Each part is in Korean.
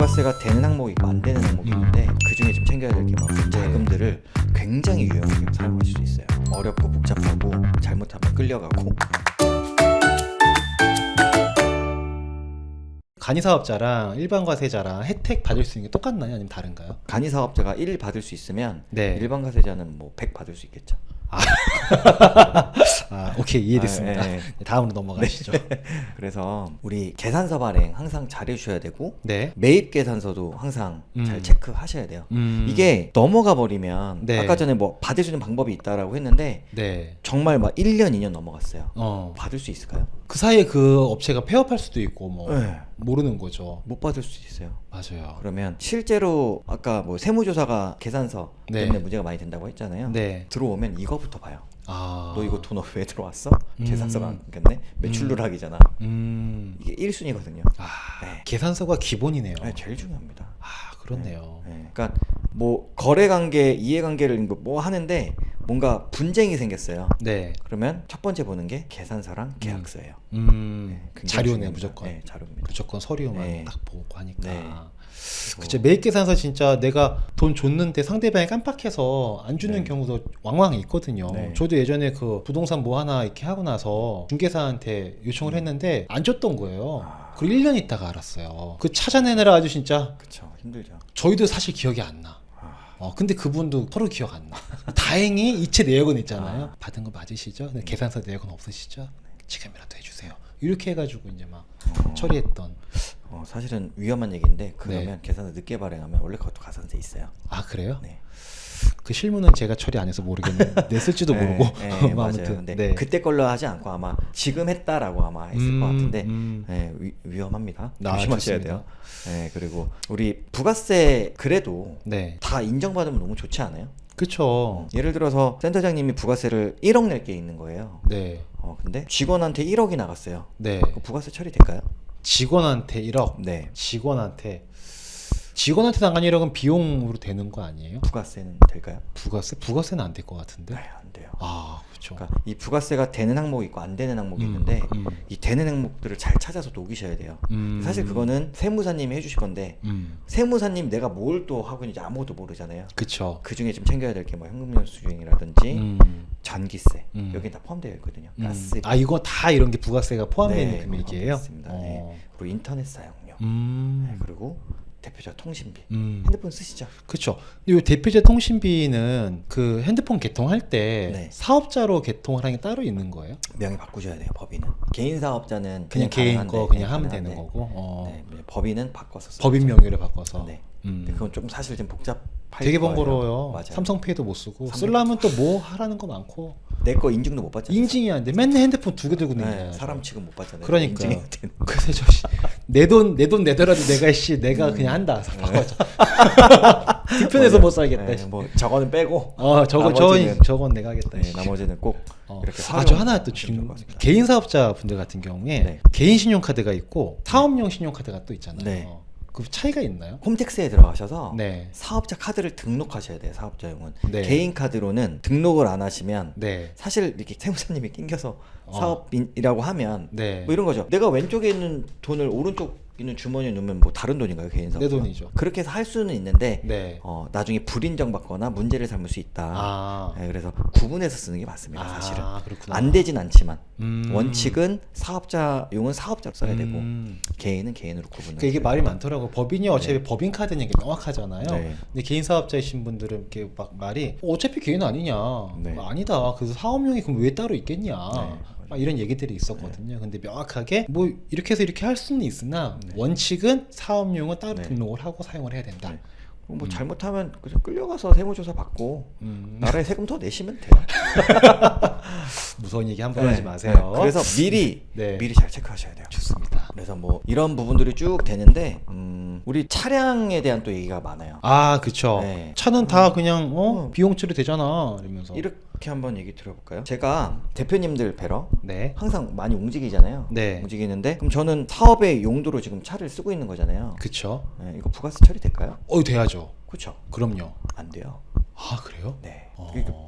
부가세가 되는 항목이 있고 안 되는 항목이 있는데 그 중에 좀 챙겨야 될 게 많고 자금들을 굉장히 유용하게 사용하실 수 있어요. 어렵고 복잡하고 잘못하면 끌려가고. 간이사업자랑 일반 과세자랑 혜택 받을 수 있는 게 똑같나요? 아니면 다른가요? 간이사업자가 1 받을 수 있으면 네. 일반 과세자는 뭐 100 받을 수 있겠죠. 오케이, 이해됐습니다. 네. 다음으로 넘어가시죠. 그래서 우리 계산서 발행 항상 잘 해주셔야 되고 네. 매입 계산서도 항상 잘 음. 체크하셔야 돼요. 이게 넘어가 버리면 네. 아까 전에 뭐 받을 수 있는 방법이 있다라고 했는데 네. 정말 막 1년 2년 넘어갔어요. 받을 수 있을까요? 그 사이에 그 업체가 폐업할 수도 있고 뭐 네. 모르는 거죠. 못 받을 수 있어요. 맞아요. 그러면 실제로 아까 뭐 세무조사가 계산서 네. 때문에 문제가 많이 된다고 했잖아요. 네. 들어오면 이거부터 봐요. 아. 너 이거 돈 왜 들어왔어? 계산서가 안 끊겼네? 매출 누락이잖아. 이게 1순위거든요. 네. 계산서가 기본이네요. 네, 제일 중요합니다. 그렇네요. 네. 그러니까 뭐 거래관계, 이해관계를 뭐 하는데 뭔가 분쟁이 생겼어요. 네. 그러면 첫 번째 보는 게 계산서랑 계약서예요. 자료네 중요합니다. 무조건. 네, 자료입니다. 무조건 서류만 네. 딱 보고 하니까. 네. 그쵸. 매입 계산서 진짜 내가 돈 줬는데 상대방이 깜빡해서 안 주는 네. 경우도 왕왕 있거든요. 네. 저도 예전에 그 부동산 뭐 하나 이렇게 하고 나서 중개사한테 요청을 했는데 안 줬던 거예요. 그리고 1년 있다가 알았어요. 그 찾아내느라 아주 진짜 그쵸, 힘들죠. 저희도 사실 기억이 안 나. 근데 그분도 서로 기억 안 나. 다행히 이체 내역은 있잖아요. 받은 거 맞으시죠? 근데 계산서 내역은 없으시죠? 지금이라도 해주세요. 이렇게 해가지고 이제 막 처리했던. 사실은 위험한 얘기인데 그러면 네. 계산서 늦게 발행하면 원래 그것도 가산세 있어요. 아, 그래요? 네. 그 실무는 제가 처리 안 해서 모르겠는데 냈을지도 모르고. 네, 뭐 맞아요. 아무튼 근데 네. 그때 걸로 하지 않고 아마 지금 했다라고 아마 했을 것 같은데 네, 위험합니다. 조심하셔야 돼요. 네, 그리고 우리 부가세 그래도 네. 다 인정받으면 너무 좋지 않아요? 그쵸. 예를 들어서 센터장님이 부가세를 1억 낼 게 있는 거예요. 네. 근데 직원한테 1억이 나갔어요. 네. 그 부가세 처리될까요? 직원한테 1억. 네. 직원한테 나간 1억은 비용으로 되는 거 아니에요? 부가세는 될까요? 부가세는 안 될 것 같은데. 네, 안 돼요. 그렇죠. 그러니까 이 부가세가 되는 항목이 있고 안 되는 항목이 있는데 이 되는 항목들을 잘 찾아서 녹이셔야 돼요. 사실 그거는 세무사님이 해주실 건데 세무사님 내가 뭘 또 하고 있는지 아무것도 모르잖아요. 그쵸. 그 중에 좀 챙겨야 될 게 뭐 현금영수증이라든지 전기세 여기 다 포함되어 있거든요. 가스. 이거 다 이런 게 부가세가 포함되어 있는 금액이에요? 있습니다. 네. 그리고 인터넷 사용료. 네, 그리고 대표자 통신비. 핸드폰 쓰시죠? 그렇죠. 이 대표자 통신비는 그 핸드폰 개통할 때 네. 사업자로 개통을 하는 게 따로 있는 거예요? 명의 바꾸셔야 돼요. 법인은 개인 사업자는 그냥 개인 가능한데, 거 그냥 하면 가능한데, 되는 거고. 네, 법인은 바꿔서 써야죠. 법인 명의를 바꿔서. 네. 근데 그건 좀 사실 좀 복잡할 되게 거예요. 번거로워요. 맞아요. 삼성페이도 못 쓰고 쓰려면 또 뭐 하라는 거 많고. 내 거 인증도 못 받잖아요. 인증이 안 돼. 맨날 핸드폰 2개 들고 네, 다녀요. 사람 취급 못 받잖아요. 그러니까요. 인증이 되는. 그래서 내 돈 내더라도 내가 그냥 한다. 바꿔줘. 불편해서 못 살겠다. 네, 뭐 저거는 빼고. 저건 내가 하겠다. 네, 나머지는 꼭 이렇게 저 하나 또 개인 사업자 분들 같은 경우에 네. 개인 신용카드가 있고 사업용 신용카드가 또 있잖아요. 네. 그 차이가 있나요? 홈택스에 들어가셔서 네. 사업자 카드를 등록하셔야 돼요. 사업자용은. 네. 개인 카드로는 등록을 안 하시면 네. 사실 이렇게 세무사님이 낑겨서 사업인이라고 하면 네. 뭐 이런 거죠. 내가 왼쪽에 있는 돈을 오른쪽 있는 주머니에 넣으면 뭐 다른 돈인가요? 개인 사업. 내 돈이죠. 그렇게 해서 할 수는 있는데 네. 나중에 불인정 받거나 문제를 삼을 수 있다. 네, 그래서 구분해서 쓰는 게 맞습니다. 사실은. 그렇구나. 안 되진 않지만 원칙은 사업자용은 사업자로 써야 되고 개인은 개인으로 구분을. 이게 말이 많더라고. 법인이 어차피 법인 카드는 게 명확하잖아요. 네. 근데 개인 사업자이신 분들은 이렇게 막 말이 어차피 개인 아니냐. 네. 아니다. 그래서 사업용이 그럼 왜 따로 있겠냐. 네. 막 이런 얘기들이 있었거든요. 근데 명확하게 뭐 이렇게 해서 이렇게 할 수는 있으나 원칙은 사업용은 따로 등록을 하고 사용을 해야 된다. 뭐 잘못하면 그냥 끌려가서 세무조사 받고 나라에 세금 더 내시면 돼요. 무서운 얘기 함부로 하지 마세요. 그래서 미리 잘 체크하셔야 돼요. 좋습니다. 그래서 뭐 이런 부분들이 쭉 되는데 우리 차량에 대한 또 얘기가 많아요. 그쵸. 네. 차는 다 그냥 비용 처리 되잖아 이러면서. 이렇게 한번 얘기 들어볼까요? 제가 대표님들 뵈러 네. 항상 많이 움직이잖아요. 네. 움직이는데 그럼 저는 사업의 용도로 지금 차를 쓰고 있는 거잖아요. 그쵸. 네, 이거 부가세 처리될까요? 돼야죠. 그렇죠. 그럼요. 안 돼요. 그래요? 네.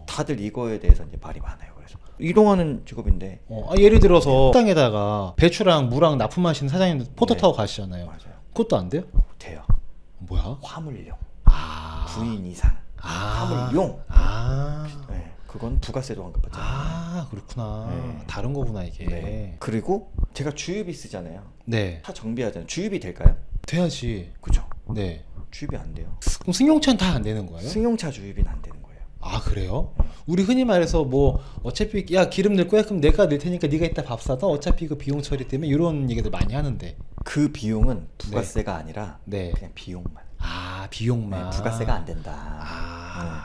다들 이거에 대해서 이제 말이 많아요. 그래서 이동하는 직업인데. 예를 들어서 식당에다가 배추랑 무랑 납품하시는 사장님들 포토 네. 타고 가시잖아요. 맞아요. 그것도 안 돼요? 돼요. 뭐야? 화물용, 아. 부인 이상, 화물용. 네, 그건 부가세도 환급받잖아요. 아, 그렇구나. 네. 다른 거구나 이게. 네. 그리고 제가 주유비 쓰잖아요. 네. 차 정비하잖아요. 주유비 될까요? 돼야지. 그죠? 네. 주유비 안 돼요. 그럼 승용차는 다 안 되는 거예요? 승용차 주유비는 안 되는 거예요. 아, 그래요? 우리 흔히 말해서 뭐 어차피 야 기름 넣을 거야? 그럼 내가 넣을 테니까 네가 이따 밥 사다. 어차피 그 비용 처리 때문에 이런 얘기들 많이 하는데. 그 비용은 부가세가 아니라 네. 그냥 비용만. 아, 비용만. 네, 부가세가 안 된다. 아.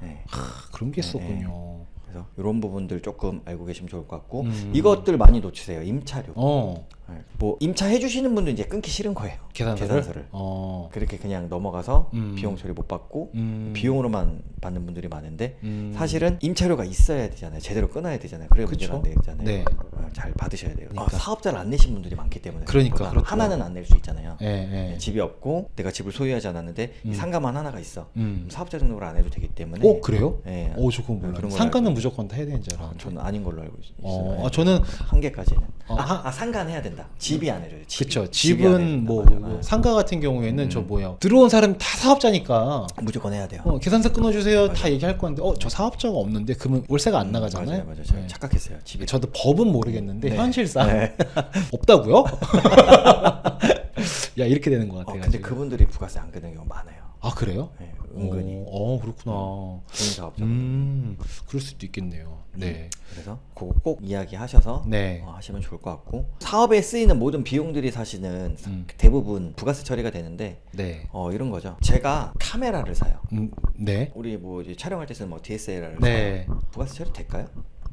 네. 그런 게 있었군요. 그래서 이런 부분들 조금 알고 계시면 좋을 것 같고 이것들 많이 놓치세요. 임차료. 네. 뭐 임차 해주시는 분도 이제 끊기 싫은 거예요. 계산서를. 그렇게 그냥 넘어가서 음. 비용 처리 못 받고 음. 비용으로만 받는 분들이 많은데 사실은 사실은 임차료가 있어야 되잖아요. 제대로 끊어야 되잖아요. 그래야 그쵸? 문제가 안 되잖아요. 네. 잘 받으셔야 돼요. 그러니까. 사업자를 안 내신 분들이 많기 때문에 그러니까, 생각보다 그렇죠. 하나는 안 낼 수 있잖아요. 예, 예. 집이 없고 내가 집을 소유하지 않았는데 이 상가만 하나가 있어. 음. 사업자 등록을 안 해도 되기 때문에. 오, 그래요? 네. 오, 저 그건 그런 몰라요. 걸 상가는 알고 무조건 다 해야 되는 줄 알았는데. 저는 아닌 걸로 알고 있어요. 아, 저는 한 개까지는. 어. 상가는 해야 된다. 집이 안 해요. 그쵸. 집이 안 해야 집은 뭐 된다. 상가 같은 경우에는 저 뭐야 들어온 사람 다 사업자니까 무조건 해야 돼요. 계산서 끊어주세요 맞아요. 다 얘기할 건데 저 사업자가 없는데 그러면 월세가 안 나가잖아요. 맞아요. 제가 네. 착각했어요. 집이. 저도 법은 모르겠는데 네. 현실상 네. 없다고요? 야 이렇게 되는 것 같아요. 근데 그분들이 부가세 안 끄는 경우 많아요. 아 그래요? 네, 은근히 그렇구나. 개인 사업자. 그럴 수도 있겠네요. 네. 그래서 그거 꼭 이야기하셔서 네. 하시면 좋을 것 같고 사업에 쓰이는 모든 비용들이 사실은 음. 대부분 부가세 처리가 되는데 네. 이런 거죠. 제가 카메라를 사요. 네. 우리 뭐 이제 촬영할 때 쓰는 뭐 DSLR을 네. 사요. 부가세 처리 될까요?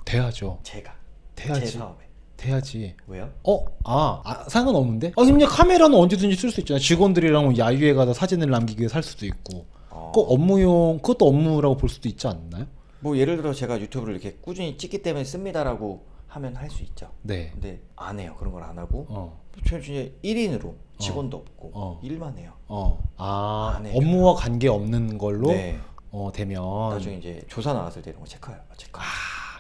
돼야죠. 제가 돼야지. 제 사업에. 돼야지. 왜요? 상관없는데? 그냥 카메라는 언제든지 쓸 수 있잖아요. 직원들이랑 뭐 야유회 가서 사진을 남기기 위해 살 수도 있고. 꼭 업무용, 그것도 업무라고 볼 수도 있지 않나요? 뭐 예를 들어 제가 유튜브를 이렇게 꾸준히 찍기 때문에 씁니다라고 하면 할 수 있죠. 네. 근데 안 해요. 그런 걸 안 하고 어. 저는 진짜 1인으로 직원도 없고 일만 해요. 안 해요. 업무와 관계 없는 걸로 네. 되면. 나중에 이제 조사 나왔을 때 이런 거 체크해요.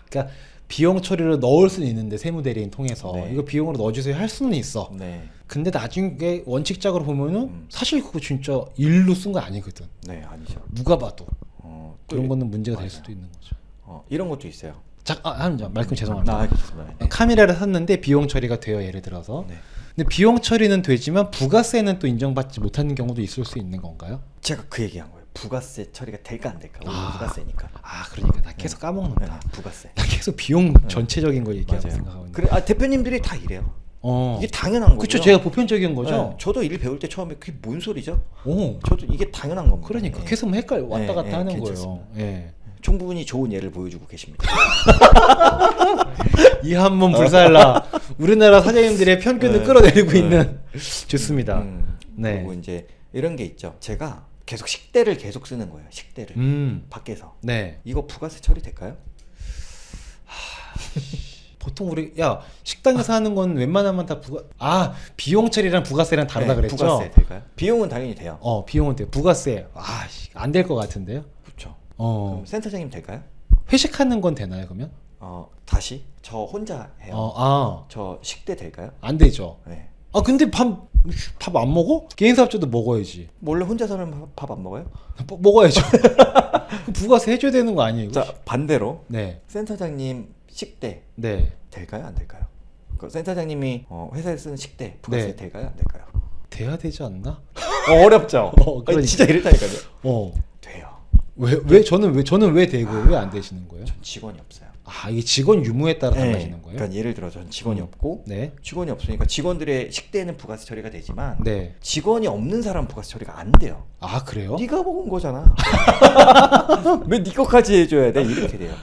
그러니까 비용 처리를 넣을 수는 있는데 세무대리인 통해서 네. 이거 비용으로 넣어주세요 할 수는 있어. 네. 근데 나중에 원칙적으로 보면은 사실 그거 진짜 일로 쓴 거 아니거든. 네, 아니죠. 누가 봐도 또 그런 거는 문제가 될 맞아요. 수도 있는 거죠. 이런 것도 있어요. 말씀 죄송합니다. 알겠습니다. 카메라를 샀는데 비용 처리가 돼요. 예를 들어서. 네. 근데 비용 처리는 되지만 부가세는 또 인정받지 못하는 경우도 있을 수 있는 건가요? 제가 그 얘기한 거예요. 부가세 처리가 될까 안 될까? 우리 부가세니까. 그러니까 나 계속 까먹는다. 부가세. 나 계속 비용 전체적인 거 얘기하고 맞아요. 생각하고 있는데. 그래, 대표님들이 다 이래요. 이게 당연한 거죠. 그렇죠. 제가 보편적인 거죠. 네, 저도 일 배울 때 처음에 그게 뭔 소리죠? 오. 저도 이게 당연한 겁니다. 그러니까 예. 계속 왔다 갔다 하는 괜찮습니다. 거예요. 예. 충분히 좋은 예를 보여주고 계십니다. 이 한번 불살라 우리나라 사장님들의 편견을 끌어내리고 있는 좋습니다. 네. 그리고 이제 이런 게 있죠. 제가 계속 식대를 계속 쓰는 거예요. 식대를 밖에서. 네. 이거 부가세 처리 될까요? 보통 우리 식당에서 하는 건 웬만하면 다 비용 처리랑 부가세랑 다르다 네, 그랬죠? 부가세 될까요? 비용은 당연히 돼요. 비용은 돼요. 부가세 안 될 것 같은데요? 그렇죠. 그럼 센터장님 될까요? 회식하는 건 되나요 그러면? 다시 저 혼자 해요. 저 식대 될까요? 안 되죠. 네. 근데 밥 안 먹어? 개인 사업자도 먹어야지. 원래 혼자서는 밥 안 먹어요? 먹어야죠. 그럼 부가세 해줘야 되는 거 아니에요? 자, 반대로 네. 센터장님 식대 네. 될까요? 안 될까요? 그 센터장님이 회사에 쓰는 식대 부가세 네. 될까요? 안 될까요? 돼야 되지 않나? 어렵죠. 그러니까. 진짜 이랬다니까요. 돼요. 돼요. 저는 왜 되고 왜 안 되시는 거예요? 전 직원이 없어요. 이게 직원 유무에 따라 달라지는 거예요? 그러니까 예를 들어 전 직원이 없고 네. 직원이 없으니까 직원들의 식대는 부가세 처리가 되지만 네. 직원이 없는 사람 부가세 처리가 안 돼요. 그래요? 네가 먹은 거잖아. 왜 네 거까지 해줘야 돼? 이렇게 돼요.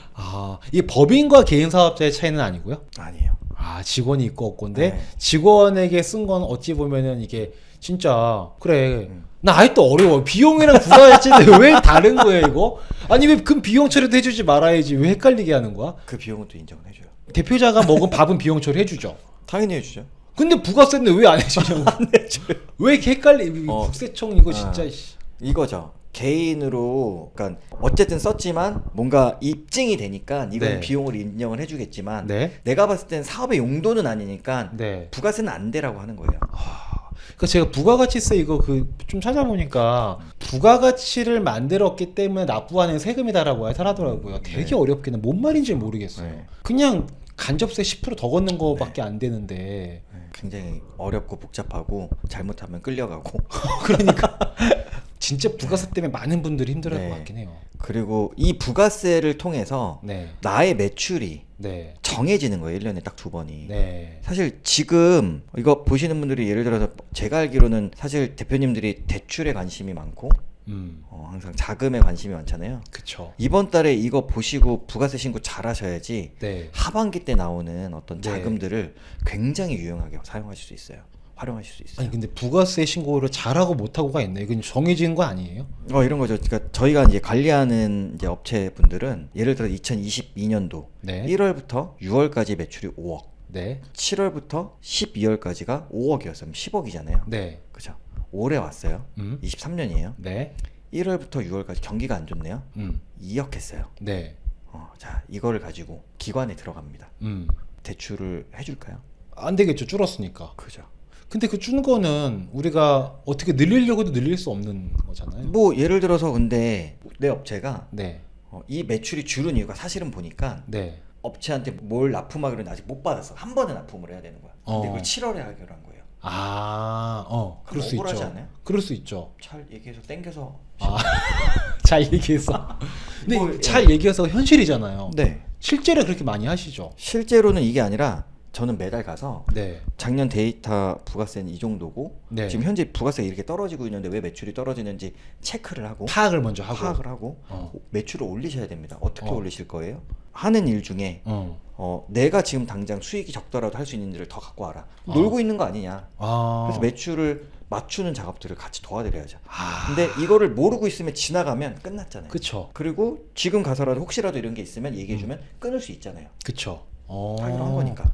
이게 법인과 개인 사업자의 차이는 아니고요? 아니에요. 직원이 있고 없고인데 네. 직원에게 쓴 건 어찌 보면은 이게 진짜 그래 나 아직도 어려워. 비용이랑 부가세인데 왜 다른 거예요 이거? 아니 왜 그럼 비용 처리도 해주지 말아야지 왜 헷갈리게 하는 거야? 그 비용은 또 인정을 해줘요. 대표자가 먹은 밥은 비용 처리 해주죠. 당연히 해주죠. 근데 부가세인데 왜 안 해주냐고. 안 해줘요. 왜 이렇게 헷갈리? 국세청 이거 진짜. 이거죠. 개인으로 그러니까 어쨌든 썼지만 뭔가 입증이 되니까 이건 네. 비용을 인정을 해주겠지만 네. 내가 봤을 땐 사업의 용도는 아니니까 네. 부가세는 안 되라고 하는 거예요. 그러니까 그 제가 부가가치세 이거 그 좀 찾아보니까 부가가치를 만들었기 때문에 납부하는 세금이다라고 하더라고요. 되게 네. 어렵긴 해. 뭔 말인지 모르겠어요. 네. 그냥 간접세 10%더 걷는 거밖에 안 되는데. 굉장히 어렵고 복잡하고 잘못하면 끌려가고 그러니까 진짜 부가세 때문에 많은 분들이 힘들어할 네. 것 같긴 해요. 그리고 이 부가세를 통해서 네. 나의 매출이 네. 정해지는 거예요. 1년에 딱 2번이. 네. 사실 지금 이거 보시는 분들이 예를 들어서 제가 알기로는 사실 대표님들이 대출에 관심이 많고 항상 자금에 관심이 많잖아요. 그쵸. 이번 달에 이거 보시고 부가세 신고 잘 하셔야지 네. 하반기 때 나오는 어떤 네. 자금들을 굉장히 유용하게 사용하실 수 있어요. 활용하실 수 있어요. 아니 근데 부가세 신고를 잘하고 못하고가 있나요? 이건 정해진 거 아니에요? 이런 거죠. 그러니까 저희가 이제 관리하는 이제 업체분들은 예를 들어 2022년도 네. 1월부터 6월까지 매출이 5억, 네. 7월부터 12월까지가 5억이었으면 10억이잖아요. 네. 그죠? 올해 왔어요. 23년이에요. 네. 1월부터 6월까지 경기가 안 좋네요. 2억 했어요. 네. 자, 이거를 가지고 기관에 들어갑니다. 음. 대출을 해줄까요? 안 되겠죠. 줄었으니까. 그죠. 근데 그 준 거는 우리가 어떻게 늘리려고도 늘릴 수 없는 거잖아요. 뭐 예를 들어서 근데 내 업체가 네. 이 매출이 줄은 이유가 사실은 보니까 네. 업체한테 뭘 납품하기로는 아직 못 받았어. 한 번에 납품을 해야 되는 거야. 근데 그걸 7월에 하기로 한 거예요. 그럴 수 억울하지 있죠. 않아요? 그럴 수 있죠. 잘 얘기해서 땡겨서. 잘 얘기해서. 근데 뭐, 잘 얘기해서 현실이잖아요. 네. 실제로 그렇게 많이 하시죠. 실제로는 이게 아니라 저는 매달 가서 네. 작년 데이터 부가세는 이 정도고 네. 지금 현재 부가세가 이렇게 떨어지고 있는데 왜 매출이 떨어지는지 체크를 하고 파악을 먼저 하고. 파악을 하고 매출을 올리셔야 됩니다. 어떻게 어. 올리실 거예요? 하는 일 중에 내가 지금 당장 수익이 적더라도 할 수 있는 일을 더 갖고 와라. 놀고 있는 거 아니냐. 그래서 매출을 맞추는 작업들을 같이 도와드려야죠. 근데 이거를 모르고 있으면 지나가면 끝났잖아요. 그쵸. 그리고 지금 가서라도 혹시라도 이런 게 있으면 얘기해주면 끊을 수 있잖아요. 그쵸. 하기로 한 거니까.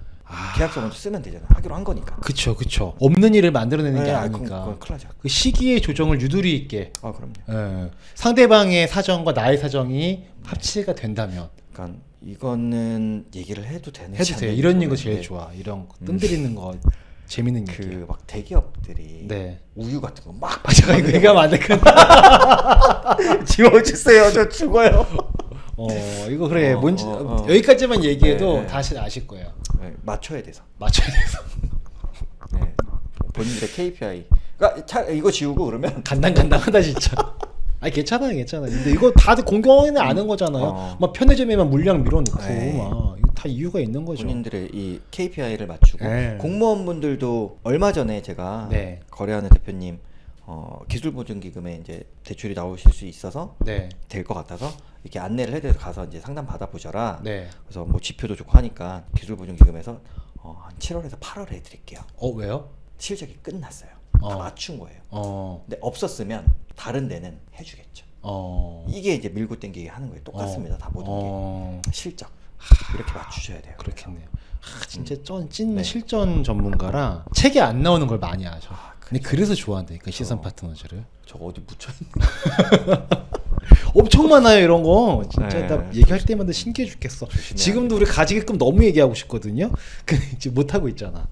계약서 먼저 쓰면 되잖아요. 하기로 한 거니까. 그쵸. 없는 일을 만들어내는 게 네, 아니니까. 그건 큰일 나죠. 그 시기의 조정을 유두리 있게. 그럼요. 상대방의 사정과 나의 사정이 합치가 된다면. 그러니까 이거는 얘기를 해도 되는 해도 돼요. 이런 거 제일 좋아. 이런 거 뜸들이는 거 재밌는 얘기. 그 막 대기업들이 네. 우유 같은 거 막 맞아. 이거 안 되겠다. 지워주세요. 저 죽어요. 이거 그래. 뭔지 여기까지만 얘기해도 네. 다시 아실 거예요. 네, 맞춰야 돼서. 맞춰야 돼서. 네. 본인들의 KPI. 그러니까 이거 지우고 그러면 간당간당하다 진짜. 아니 괜찮아요. 근데 이거 다들 공공연히 아는 거잖아요. 막 편의점에만 물량 밀어넣고 네. 막 이거 다 이유가 있는 거죠. 본인들의 이 KPI를 맞추고 네. 공무원분들도 얼마 전에 제가 네. 거래하는 대표님 기술보증기금에 이제 대출이 나오실 수 있어서 네. 될 것 같아서 이렇게 안내를 해드려서 가서 이제 상담 받아보셔라. 네. 그래서 뭐 지표도 좋고 하니까 기술보증기금에서 한 7월에서 8월에 해드릴게요. 왜요? 실적이 끝났어요. 다 맞춘 거예요. 근데 없었으면 다른 데는 해주겠죠. 이게 이제 밀고 땡기게 하는 거예요. 똑같습니다. 다 모든 게 실적 이렇게 맞추셔야 돼요. 그렇겠네요. 진짜 찐 네. 실전 전문가라 책에 안 나오는 걸 많이 아죠. 근데 그래서 좋아한다니까 시선 파트너즈를. 저거 어디 묻혀있는 엄청 많아요 이런 거. 진짜 네. 나 얘기할 때마다 신기해 죽겠어. 조심해야 지금도 우리 가지게끔 너무 얘기하고 싶거든요. 근데 이제 못 하고 있잖아.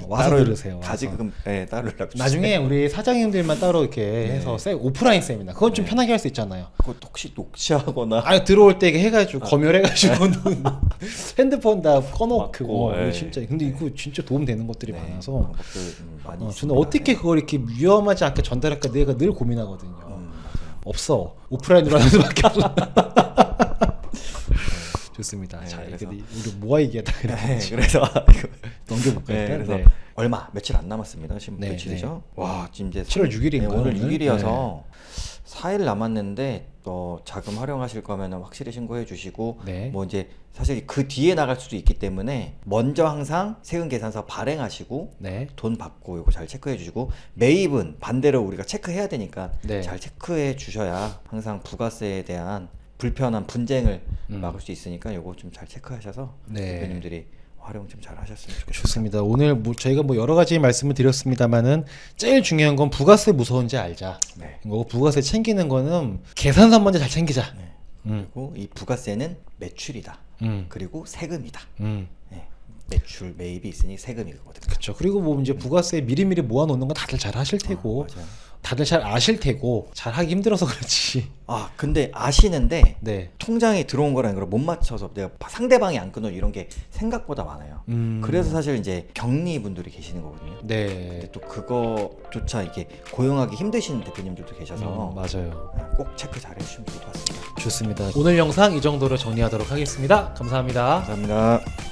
와서 따로 들으세요. 와서. 가지금 따로 연락 나중에 우리 사장님들만 따로 이렇게 해서 오프라인 세미나 그건 좀 편하게 할 수 있잖아요. 그거 혹시 녹취하거나 들어올 때 해가지고 검열해가지고 핸드폰 다 꺼놓고 맞고, 이거 진짜 근데 이거 진짜 도움 되는 것들이 많아서 방법들 많이 저는 있습니다. 어떻게 그걸 이렇게 위험하지 않게 전달할까 내가 늘 고민하거든요. 맞아요. 없어. 오프라인으로 하는 수밖에 없어. 좋습니다. 네, 자, 그래서- 우리 뭐가 얘기하다 네, 그래. 그래서 넘겨볼까요? 네, 그래서 네. 얼마 며칠 안 남았습니다. 지금 네, 며칠이죠? 와 지금 이제 7월 6일인가요, 오늘 오늘? 6일이어서 4일 남았는데 자금 활용하실 거면은 확실히 신고해 주시고 네. 뭐 이제 사실 그 뒤에 나갈 수도 있기 때문에 먼저 항상 세금 계산서 발행하시고 네. 돈 받고 이거 잘 체크해 주시고 매입은 반대로 우리가 체크해야 되니까 네. 잘 체크해 주셔야 항상 부가세에 대한 불편한 분쟁을 막을 수 있으니까 이거 좀 잘 체크하셔서 네. 대표님들이 활용 좀 잘 하셨으면 좋겠습니다. 좋습니다. 오늘 저희가 여러 가지 말씀을 드렸습니다만은 제일 중요한 건 부가세 무서운지 알자. 네. 이거 부가세 챙기는 거는 계산서 먼저 잘 챙기자. 그리고 이 부가세는 매출이다. 음. 그리고 세금이다. 음. 네. 매출 매입이 있으니 세금이 그거든요. 그렇죠. 그리고 뭐 이제 부가세 미리미리 모아놓는 건 다들 잘 하실 테고, 맞아요. 다들 잘 아실 테고, 잘 하기 힘들어서 그렇지. 아 근데 아시는데 네. 통장에 들어온 거랑 이걸 못 맞춰서 내가 상대방이 안 끊어 이런 게 생각보다 많아요. 그래서 사실 이제 격리 분들이 계시는 거거든요. 네. 근데 또 그거조차 이렇게 고용하기 힘드신 대표님들도 계셔서 맞아요. 꼭 체크 잘 해주시면 좋을 것 같습니다. 좋습니다. 오늘 영상 이 정도로 정리하도록 하겠습니다. 감사합니다. 감사합니다.